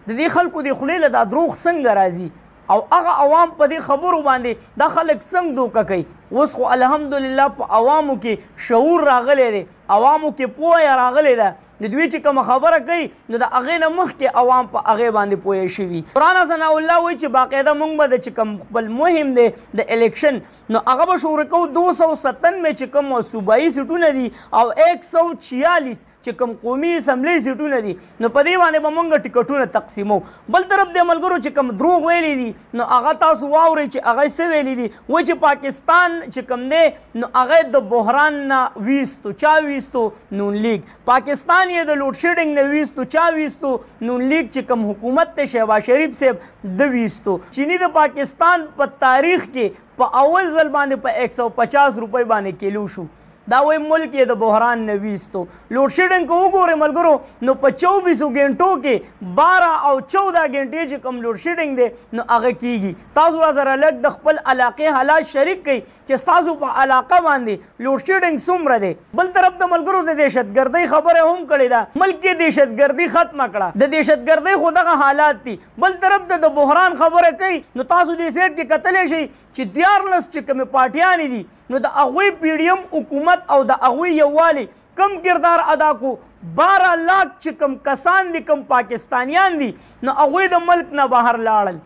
د دې خلکو د خولې له دا دروغ څنګه راځي او هغه عوام په دې خبرو باندې دا خلک څنګه دوکه کوي. اوس خو الحمدلله په عوامو کې شعور راغلی دی، عوامو کې پوهه راغلی ده. د دوی چې کومه خبره کوي نو د هغې نه مخکې عوام په هغې باندې پوهه شوي. قرآن ثنا الله وایي چې باقاعده موږ به د چې کوم خپل مهم دی د الیکشن نو هغه به شروع کوو 297 چې کوم صوبایي سیټونه دي او 146 چې کوم قومي اسمبلی سیټونه دي نو په دې باندې به موږ ټکټونه تقسیمو. بل طرف د ملګرو چې کوم دروغ ویلي دي نو هغه تاسو واورئ چې هغه څه ویلي دي. وایي چې پاکستان چې کوم دی نو هغه د بحران نه ویستو. چا ویستو؟ نون لیگ. پاکستان یې د لوډ شیډنګ نه ویستو. چا ویستو؟ نون لیگ چې کوم حکومت ته شهباز شریف صاحب د ویستو. چینی د پاکستان په تاریخ کې په اول ځل باندې په 150 روپۍ باندې کیلو شو. دا وایي ملک یې د بحران نه ویستو. لوډ شیډنګ که وګورئ ملګرو نو په 24 غنټو کې 12 او 14 غنټې چې کوم لوډ شیډنګ دی نو هغه کیږي. تاسو را سره لږ د خپل علاقې حالات شریک کړئ چې ستاسو په علاقه باندې لوډ شیډنګ څومره دی. بل طرف د ملګرو د دهشتګردۍ خبره هم کړې ده. ملک کې دهشتګردي ختمه کړه. د دهشتګردۍ خو دغه حالات دي. بل طرف د بحران خبره کوي نو تاسو دې سیټ کې کتلی شئ چې 14 چې کومې پارټیانې دي نو د هغوی PDM حکومت او د هغوی یووالي کم کردار ادا کو. 12 لاک چې کم کسان دي کم پاکستانیان دي نو هغوی د ملک نه بهر لاړل.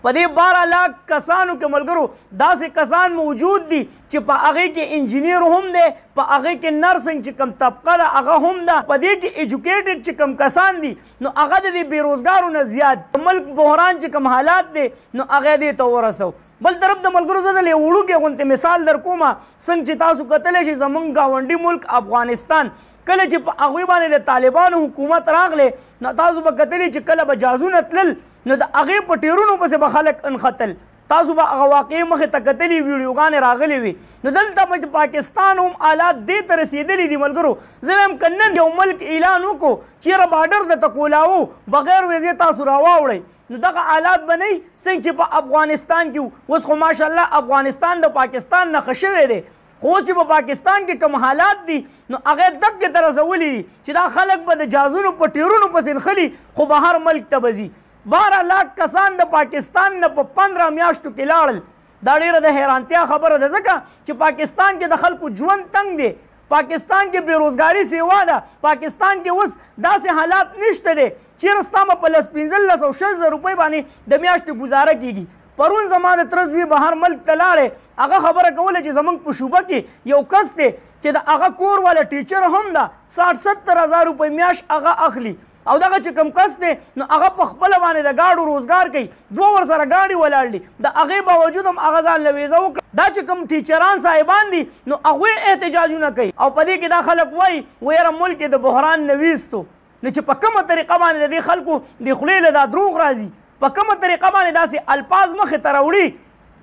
په دې 12 لاک کسانو کې ملګرو داسې کسان موجود دي چې په هغې کې انجینیر هم دی، په هغې کې نرسنګ چې کوم طبقه ده هغه هم ده، په دې کې ایجوکیټډ چې کوم کسان دي نو هغه د دې بېروزګارو نه زیات. ملک بحران چې کوم حالات دی نو هغه دې ته ورسو. بل طرف د ملګرو زه د وړوکې غوندې مثال در کومه څنګه چې تاسو کتلی شئ زموږ ګاونډي ملک افغانستان کله چې په هغوی باندې د طالبانو حکومت راغلی نو تاسو به کتلی چې کله به جازونه تلل نو د هغې په ټیرونو پسې به خلک انختل. تاسو به هغه واقعي مخې ته کتلي ویډیوګانې راغلې وي. نو دلته به پاکستان هم حالات دې ته رسېدلي دي ملګرو. زه وایم که نن یو ملک اعلان وکړو چېرې بارډر درته کولاوو بغیر ویزې تاسو راواوړئ نو دغه حالات به نه وي څنګه چې په افغانستان کې وو. اوس خو ماشاءالله افغانستان د پاکستان نه ښه شوی دی خو اوس چې په پاکستان کې کوم حالات دي نو هغې دقې ته رسولي دي چې دا خلک به د جازونو په ټیرونو پسې نښلي خو بهر ملک ته به ځي. 12 لاک کسان د پاکستان نه په 15 میاشتو کې لاړل. دا ډېره د حیرانتیا خبره ده ځکه چې پاکستان کې د خلکو ژوند تنګ دی، پاکستان کې بېروزګاري سیوا ده، پاکستان کې اوس داسې حالات نشته دی چېرې ستا به په 15,000 او 6,000 روپۍ باندې د میاشتې گزاره کېږي. پرون زما د تره زوی بهر ملک ته لاړی هغه خبره کوله چې زموږ په شوبه کې یو کس دی چې د هغه کور والا ټیچر هم ده 60-70 هزار روپۍ میاشت هغه اخلي او دغه چې کوم کس دی نو هغه په خپله باندې د ګاډو روزګار کوي، 2 ورسره ګاډي ولاړ دي، د هغې باوجود هم هغه ځان له ویزه وکړه. دا چې کوم ټیچران صاحبان دي نو هغوی احتجاجونه کوي او په دې کې دا خلک وایي ویره ملک یې د بحران نه ویستو. نو چې په کومه طریقه باندې د دې خلکو د خولې له دا دروغ راځي، په کومه طریقه باندې داسې الفاظ مخې ته راوړي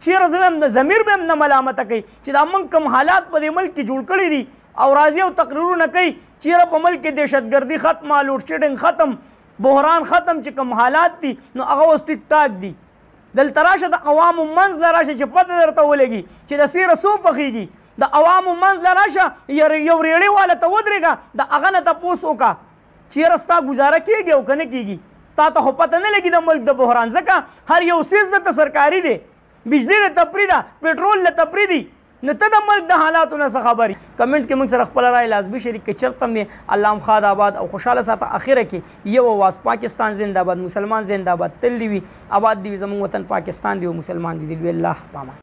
چېرې زه هم د ضمیر به هم نه ملامته کوي چې دا موږ کوم حالات په دې ملک کې جوړ کړي دي او راځي او تقریرونه کوي چېرې په ملک کې دهشتګردي ختمه، لوډ شیډنګ ختم، بحران ختم، چې کوم حالات دي نو هغه اوس ټیک ټاک دي. دلته راشه د عوامو منځ له راشه چې پته درته ولګي چې د سیره څو پخېږي. د عوامو منځ له راشه یو ریړۍ والا ته ودرېږه د هغه نه تپوس وکړه چېرې ستا گزاره کېږي او که نه کېږي. تا ته خو پته نه لګي د ملک د بحران ځکه هر یو څیز دلته سرکاري دی، بجلي له تپري ده، پټرول له تپري دي نو ته د ملک د حالاتو نه څه خبري. کمنټ کې موږ سره خپله رایه لازمي شریک کړئ. چېرته هم دی الله هم ښاد آباد او خوشحاله ساته. اخره کې یو اواز پاکستان زنده باد، مسلمان زنده باد، تل دې وي آباد دې وي زموږ وطن پاکستان دې او مسلمان دې وي. الله پامان.